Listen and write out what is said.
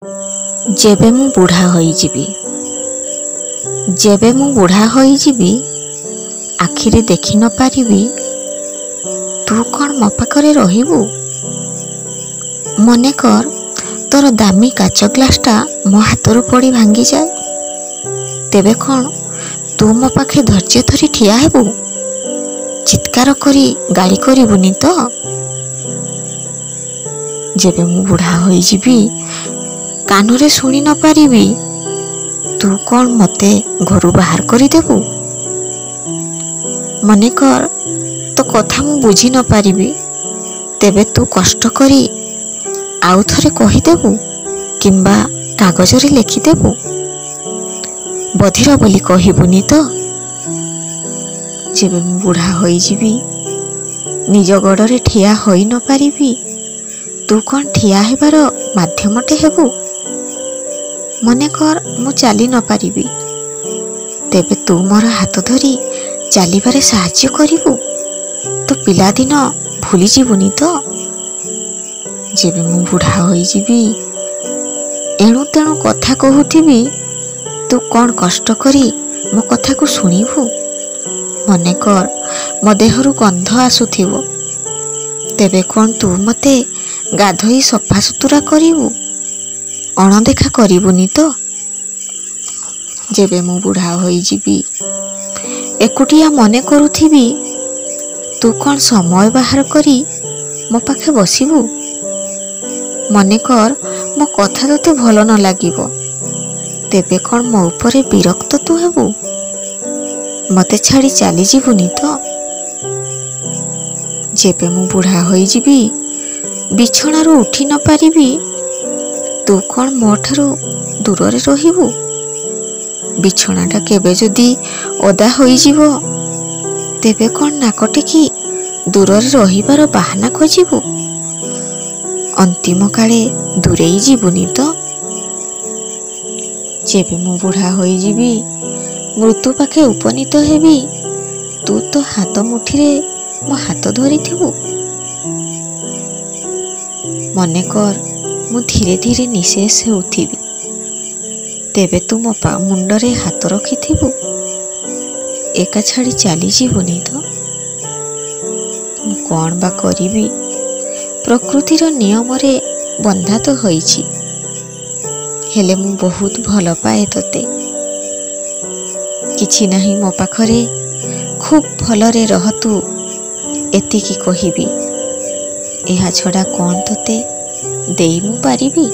जेबे मु बुढ़ा होइजिबी जेबे मु बुढ़ा होइजिबी आखिरे देखि न पारिबी तू कौन मो पाखरे रहिबू। मने कर तोर दामी काच ग्लासटा मो हाथरू पड़ी भांगी जाए, तेबे कौन तू मो पाखे धैर्य धरी ठिया हेबू, चित्कार करी गाली करिबुनी तो। जेबे मु बुढ़ा होइजिबी कानुरे शुणी न पारिबी तू कौन मते घरू बाहर करी देबू। मने कर तो कथा मु बुझी न पारिबी, तेबे तू कष्ट करी आउ थरे कहिदेबू किंबा कागजरे लेखिदेबू, बधिर बोली कहिबुनी तो। जेबे मु बुढ़ा होइजिबी निज गड़रे ठिया होई न पारिबी तू कौन ठिया हेबार माध्यमटे हेबू। मने कर मु चली न पारिबी, तेबे तू मोर हाथ धरी चलिबारे साहाय्य करिबू, तो पिलादिन भूली जीवुनी तो। जेबे मु बुढ़ा होइजिबी एणु तेणु कथा कहूथिबी तू कौन कष्ट करी मो कथा को शुणिबू। मने कर मो देहरु गंध आसुथिबो, तेबे कौन तू मते गाधोई सफा सुतुरा करिबू, अणदेखा करिबुनी तो। जेबे मु बुढ़ा होइजिबी एकुटिया मने करुथिबी तू कौन समय बाहर करी मो पाखे बसिबू। मने कर मो कथा तोते भल न लागिबो, तेबे कौन मो उपरे विरक्त तू हेबू, मते छाड़ी चली जीवुनी तो। जेबे मु बुढ़ा होइजिबी बिछणारू उठी न पारिबी तू कौन मो ठारू दूर रहिबू। बिछणाटा केबे जदि ओदा होइजिबो तेबे कौन नाकटेकी दूर रहिबार बाहाना खोजिबू, अंतिम काले दूरेई जीवुनी तो। जेबे मु बुढ़ा होइजिबी मृत्यु पाखे उपनीत हेबी तू तो हाथ मुठीरे मो हाथ धरिथिबू। मने कर मु धीरे धीरे निशेष हेउथिबी, तेबे तू मो मुंडरे हाथ रखिथिबू, एका छाड़ी चली जीवुनी तो। मु कौन बा करिबी, प्रकृतिर नियम रे बंधा तो होइछि, हेले मु बहुत भल पाए तोते। किछि नाही मो पाखरे, खूब भलरे रह तू एतिकी कहिबी, एहा छड़ा कौन तोते देई मु पारिबी।